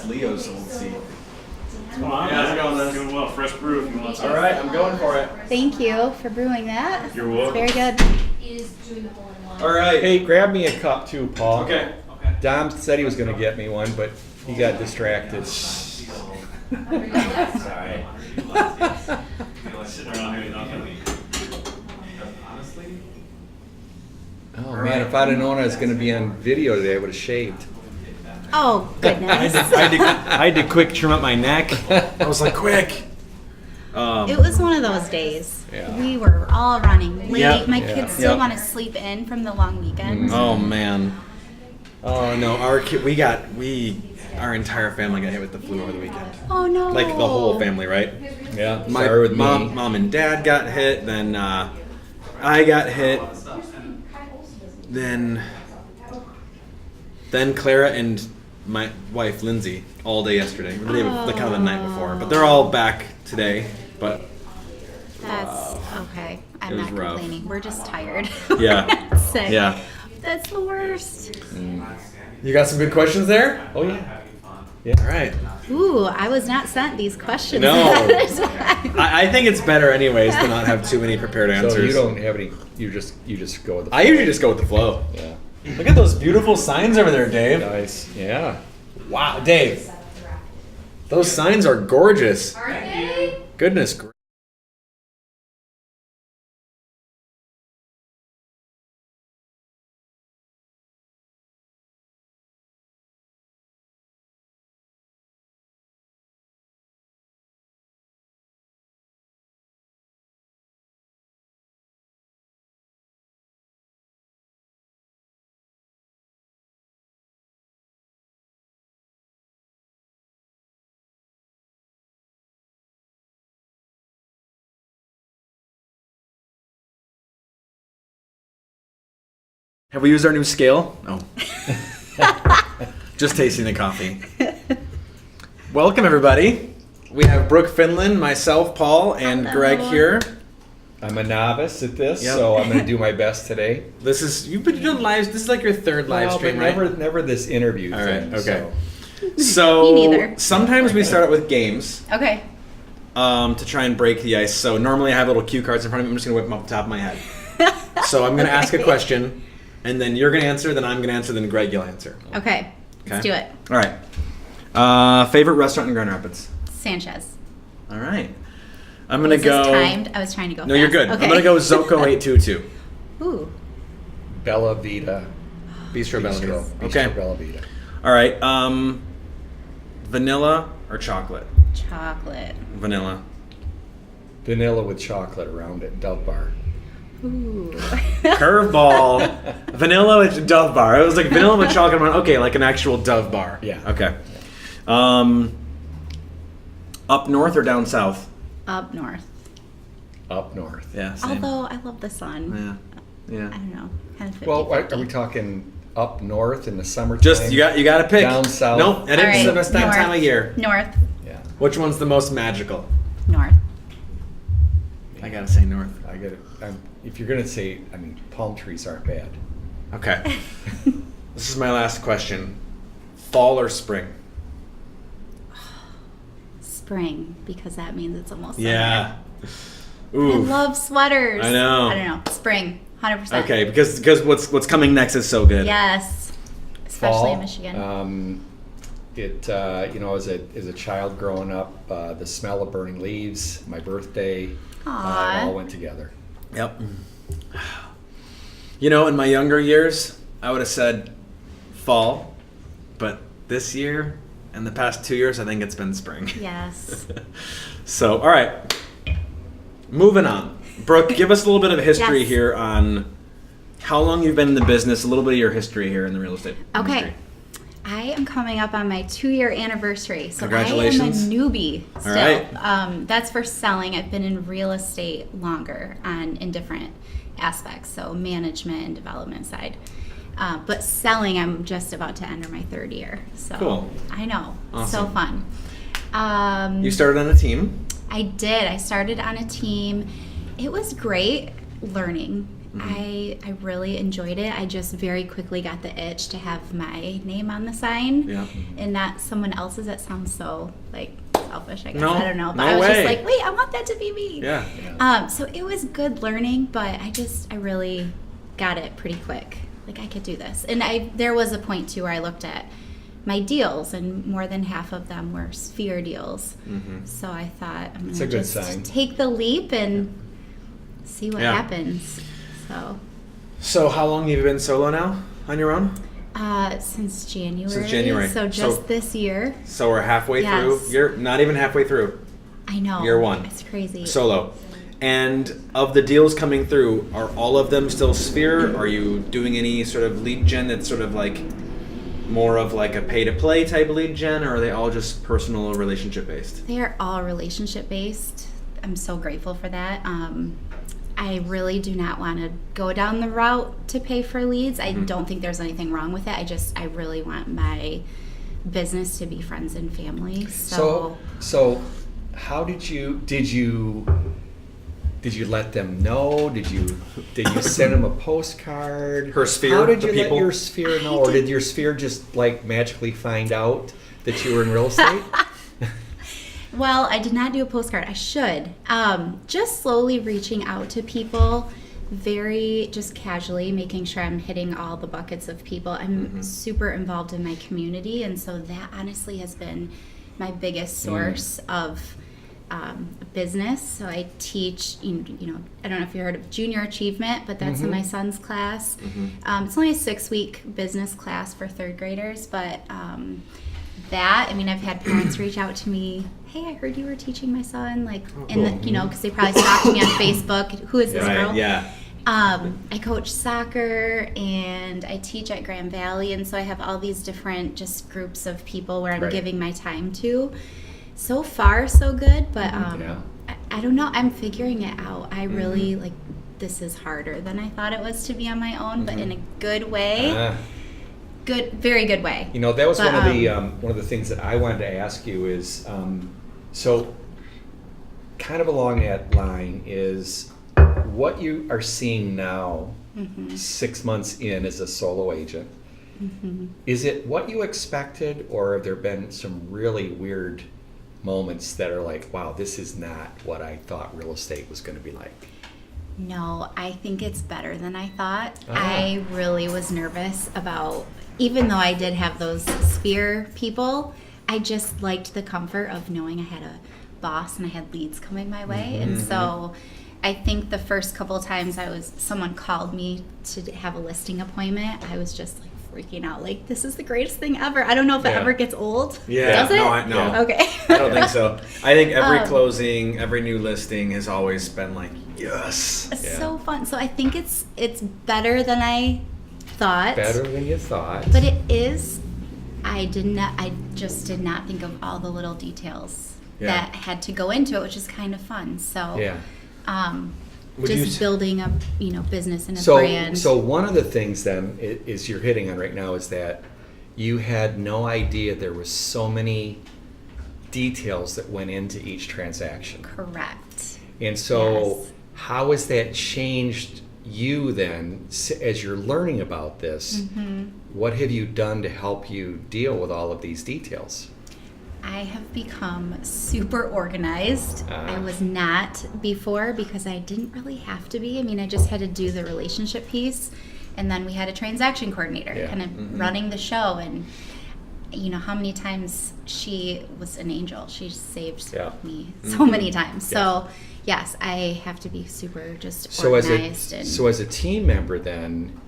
that's Leo, so we'll see. What's going on? How's it going, Liz? Doing well. Fresh brew if you want some. All right, I'm going for it. Thank you for brewing that. You're welcome. It's very good. All right. Hey, grab me a cup too, Paul. Okay. Dom said he was going to get me one, but he got distracted. Sorry. Sitting around here nothing. Honestly? Oh man, if I'd have known I was going to be on video today, I would have shaved. Oh, goodness. I had to quick trim up my neck. I was like, quick. It was one of those days. Yeah. We were all running late. Yep. My Yeah. kids still Yep. want to sleep in from the long weekend. Oh man. Oh no, our entire family got hit with the flu over the weekend. Oh, no. Like the whole family, right? Yeah, My started with me. mom and dad got hit. Then I got hit. Then Clara and my wife Lindsay all day yesterday. The kind of the night before, but they're all back today. But That's okay. I'm It was not rough. complaining. We're just tired. Yeah. We're sick. yeah. That's the worst. You got some good questions there? Oh yeah. All right. Ooh, I was not sent these questions. No. ahead of time. I think it's better anyways to not have too many prepared answers. So you don't have any. You just go with the. I usually just go with the flow. Yeah. Look at those beautiful signs over there, Dave. Nice. Yeah. Wow, Dave. Those signs are gorgeous. Are they? Goodness gracious. Have we used our new scale? No. Just tasting the coffee. Welcome, everybody. We have Brooke Finlan, myself, Paul, and Hello. Greg here. I'm a novice at this, Yep. so I'm going to do my best today. You've been doing lives. This is like your third live Well, stream, but right? never this interview All right, thing. okay. So. So Me neither. sometimes we start out with games Okay. to try and break the ice. So normally I have little cue cards in front of me. I'm just going to whip them off the top of my head. So I'm going to ask a question, and then you're going to answer, then I'm going to answer, then Greg, you'll answer. Okay. Let's do it. All right. Favorite restaurant in Grand Rapids? Sanchez. All right. I'm going to Was go. this timed? I was trying to go No, you're fast. good. Okay. I'm going to go Zoko 822. Ooh. Bella Vita. Bistro Bella Vita. Bistro Okay. Bella Vita. All right. Vanilla or chocolate? Chocolate. Vanilla. Vanilla with chocolate around it. Dove Bar. Ooh. Curveball. Vanilla with Dove Bar. It was like vanilla with chocolate. Okay, like an actual Dove Bar. Yeah. Okay. Up north or down south? Up north. Up north. Yeah. Same. Although I love the sun. Yeah. I don't know. Kind of 50, Well, are we talking up north in the summertime? Just you got to pick. Down south? Nope. And All it's right, the best north. time of year. North. Yeah. Which one's the most magical? North. I gotta say north. I get it. If you're gonna say, palm trees aren't bad. Okay. This is my last question. Fall or spring? Spring, because that means it's almost Yeah. summer. I Ooh. love sweaters. I know. I don't know. Spring. 100%. Okay, because what's coming next is so good. Yes. Especially Fall, in Michigan. As a child growing up, the smell of burning leaves, my birthday, it Aw. all went together. Yep. In my younger years, I would have said fall, but this year and the past 2 years, I think it's been spring. Yes. So, all right. Moving on. Brooke, give us a little bit of history Yes. here on how long you've been in the business, a little bit of your history here in the real estate Okay. industry. I am coming up on my 2-year anniversary, so Congratulations. I am a newbie still. All right. That's for selling. I've been in real estate longer in different aspects, so management and development side. But selling, I'm just about to enter my 3rd year. So Cool. I know, so Awesome. fun. You started on a team. I did. I started on a team. It was great learning. I really enjoyed it. I just very quickly got the itch to have my name on the sign Yeah. and not someone else's. That sounds so like selfish, I guess. No, I don't know. But no I was way. just like, wait, I want that to be me. Yeah. So it was good learning, but I really got it pretty quick. Like I could do this. And there was a point too where I looked at my deals, and more than half of them were sphere deals. So I thought I'm It's a going to good just sign. take the leap and see what Yeah. happens. So how long have you been solo now on your own? Since January. Since January. So just this year. So we're halfway through. Yes. You're not even halfway through. I know. Year one. It's crazy. Solo. And of the deals coming through, are all of them still Sphere? Are you doing any sort of lead gen that's sort of like more of like a pay-to-play type lead gen, or are they all just personal relationship based? They are all relationship based. I'm so grateful for that. I really do not want to go down the route to pay for leads. I don't think there's anything wrong with it. I really want my business to be friends and family. So how did you let them know? Did you send them a postcard? Her sphere, How did the you let people? your sphere know, or did your sphere just like magically find out that you were in real estate? Well, I did not do a postcard. I should. Just slowly reaching out to people, very just casually, making sure I'm hitting all the buckets of people. I'm super involved in my community, and so that honestly has been my biggest source of business. So I teach, I don't know if you heard of Junior Achievement, but that's in my son's class. It's only a 6-week business class for 3rd graders, but I've had parents reach out to me, hey, I heard you were teaching my son, because they probably stalked me on Facebook. Who is this girl? Yeah. I coach soccer and I teach at Grand Valley, and so I have all these different just groups of people where I'm Right. giving my time to. So far, so good, but Yeah. I don't know. I'm figuring it out. I really this is harder than I thought it was to be on my own, but in a good way. Very good way. That was But, one of the things that I wanted to ask you is, so kind of along that line is what you are seeing now, 6 months in as a solo agent. Is it what you expected, or have there been some really weird moments that are like, wow, this is not what I thought real estate was going to be like? No, I think it's better than I thought. I really was nervous about, even though I did have those sphere people, I just liked the comfort of knowing I had a boss and I had leads coming my way. And so I think the first couple of times someone called me to have a listing appointment, I was just like freaking out, like, this is the greatest thing ever. I don't know if it Yeah. ever gets old. Yeah. Does it? No. Okay. I don't think so. I think every closing, every new listing has always been like, yes. It's Yeah. so fun. So I think it's better than I thought. Better than you thought. But it is. I just did not think of all the little details that had to go into it, which is kind of fun. So, Yeah. Would just you- building a business and a brand. So one of the things then is you're hitting on right now is that you had no idea there was so many details that went into each transaction. Correct. And so Yes. how has that changed you then as you're learning about this? What have you done to help you deal with all of these details? I have become super organized. I was not before because I didn't really have to be. I mean, I just had to do the relationship piece, and then we had a transaction coordinator Yeah. kind of running the show. And how many times she was an angel. She saved me so many times. So yes, I have to be super just organized. So as a team member then,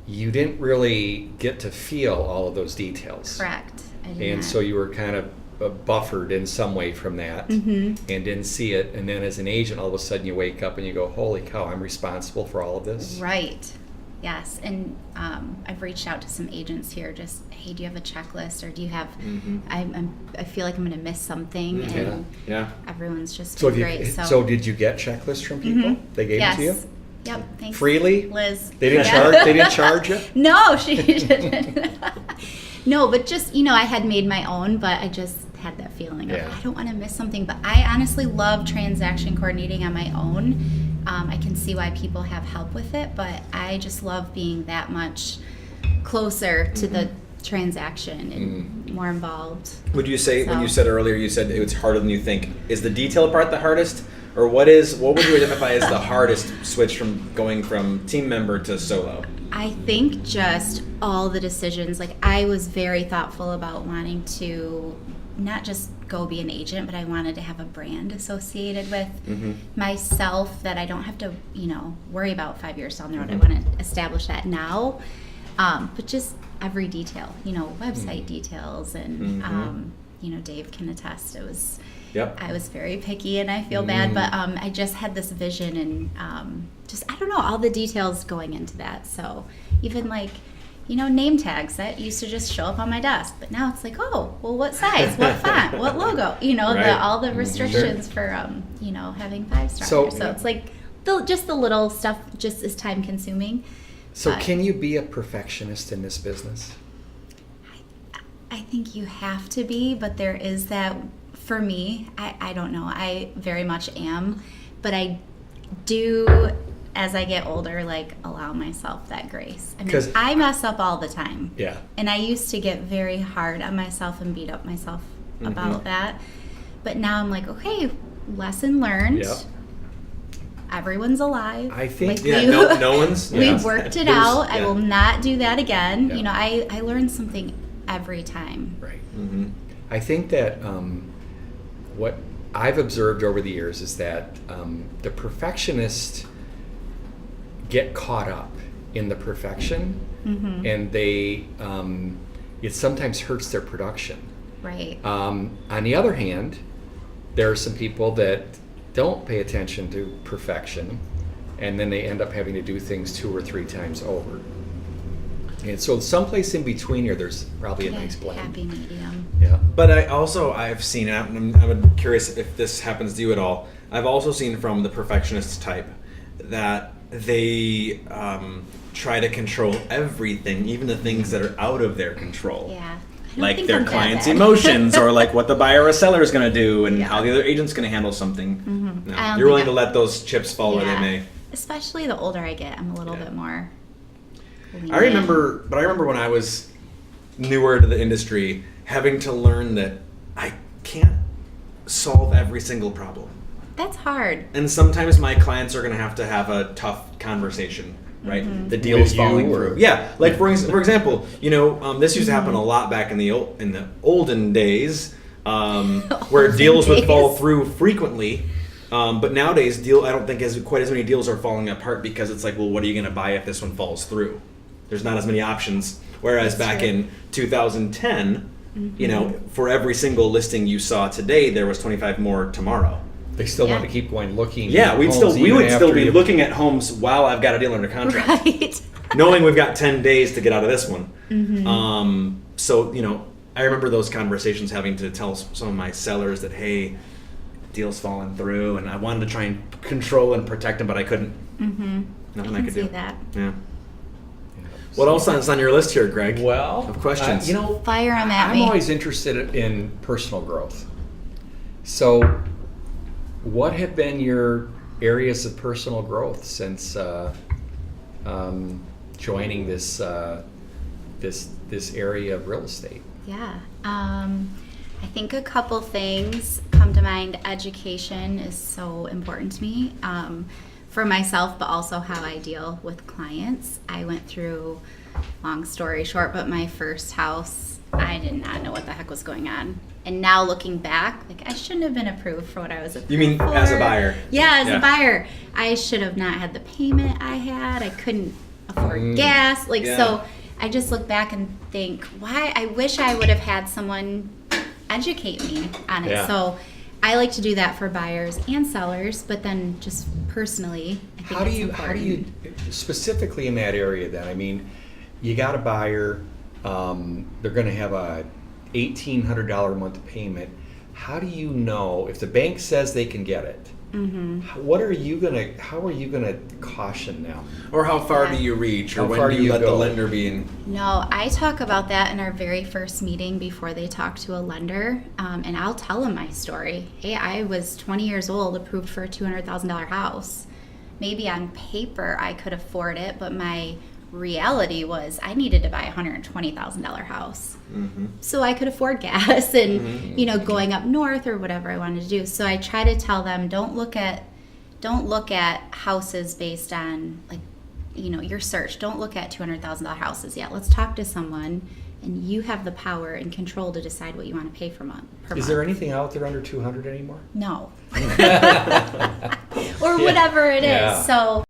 you didn't really get to feel all of those details. Correct. I did And not. so you were kind of buffered in some way from that and didn't see it. And then as an agent, all of a sudden you wake up and you go, holy cow, I'm responsible for all of this? Right. Yes. And I've reached out to some agents here, just, hey, do you have a checklist, or do you have, I feel like I'm going to miss something. And Yeah. everyone's just So, been great. so did you get checklists from people? They gave yes. it to you? Yep. Thanks. Freely? Liz. They didn't Yeah. charge. They didn't charge you. No, she didn't. No, but just, I had made my own, but I just had that feeling of, Yeah. I don't want to miss something. But I honestly love transaction coordinating on my own. I can see why people have help with it, but I just love being that much closer to the transaction and more involved. Would you say, when So- you said earlier, you said it's harder than you think, is the detail part the hardest? Or what would you identify as the hardest switch from going from team member to solo? I think just all the decisions, like I was very thoughtful about wanting to not just go be an agent, but I wanted to have a brand associated with myself that I don't have to, worry about 5 years down the road. I want to establish that now. But just every detail, website details and, Dave can attest. It was, Yep. I was very picky and I feel bad, but I just had this vision and I don't know, all the details going into that. So even like, name tags that used to just show up on my desk, but now it's like, oh, well, what size, what font, what logo, Right. all the restrictions for, having 5-star. So- So it's like just the little stuff just is time consuming. So But can you be a perfectionist in this business? I think you have to be, but there is that, for me, I don't know, I very much am, but I do, as I get older, like allow myself that grace. I mean, 'Cause- I mess up all the time. Yeah. And I used to get very hard on myself and beat up myself about that. But now I'm like, okay, lesson learned. Yep. Everyone's alive. I think- Like, Yeah, we- no one's... we yeah. worked it There's- out. I yeah. will not do that again. Yeah. I learn something every time. Right. Mhm. I think that what I've observed over the years is that the perfectionists get caught up in the perfection, and they it sometimes hurts their production. Right. On the other hand, there are some people that don't pay attention to perfection, and then they end up having to do things 2 or 3 times over. And so someplace in between here, there's probably a Yeah, nice blend. happy medium. Yeah. But I've seen, and I'm curious if this happens to you at all, I've also seen from the perfectionist type that they try to control everything, even the things that are out of their control. Yeah. I don't Like think their I'm that client's bad. emotions, or like what the buyer or seller is going to do, and Yeah. how the other agent's going to handle something. No, I don't you're willing think to let those chips fall where they Yeah. may. Especially the older I get, I'm a little Yeah. bit more. I remember when I was newer to the industry, having to learn that I can't solve every single problem. That's hard. And sometimes my clients are going to have a tough conversation, right? The deal is With you falling or- through. Yeah, like for example, this used to happen a lot back in the olden days, where Olden deals would fall days. through frequently. But nowadays, I don't think quite as many deals are falling apart because it's like, well, what are you going to buy if this one falls through? There's not as many options. Whereas back true. in 2010, for every single listing you saw today, there was 25 more tomorrow. They still want Yeah. to keep going looking. Yeah, at we homes would even still after be you- looking at homes while I've got a deal under contract, Right. knowing we've got 10 days to get out of this one. So I remember those conversations, having to tell some of my sellers that, hey, deal's falling through, and I wanted to try and control and protect them, but I couldn't. Nothing I I can could see do. that. Yeah. What else is on your list here, Greg? Well, Of questions. Fire 'em at I'm me. always interested in personal growth. So, what have been your areas of personal growth since joining this area of real estate? Yeah. I think a couple things come to mind. Education is so important to me, for myself, but also how I deal with clients. I went through, long story short, but my first house, I did not know what the heck was going on. And now looking back, like I shouldn't have been approved for what I was approved You mean for. as a buyer? Yeah, as Yeah. a buyer. I should have not had the payment I had. I couldn't afford gas. Yeah. So I just look back and think, why? I wish I would have had someone educate me on it. Yeah. So I like to do that for buyers and sellers, but then just personally, I think How do it's you important. specifically in that area then? I mean, you got a buyer, they're going to have a $1,800 a month payment. How do you know if the bank says they can get it? How are you gonna caution them? Or how far do you reach? Or How when far do do you you let the go? lender be in? No, I talk about that in our very first meeting before they talk to a lender, and I'll tell them my story. Hey, I was 20 years old, approved for a $200,000 house, maybe on paper I could afford it, but my reality was I needed to buy a $120,000 house. Mm-hmm. So I could afford gas and, going up north or whatever I wanted to do. So I try to tell them, don't look at houses based on your search. Don't look at $200,000 houses yet. Let's talk to someone, and you have the power and control to decide what you want to pay per month. Is there anything out there under 200 anymore? No. Or whatever it is. Yeah. So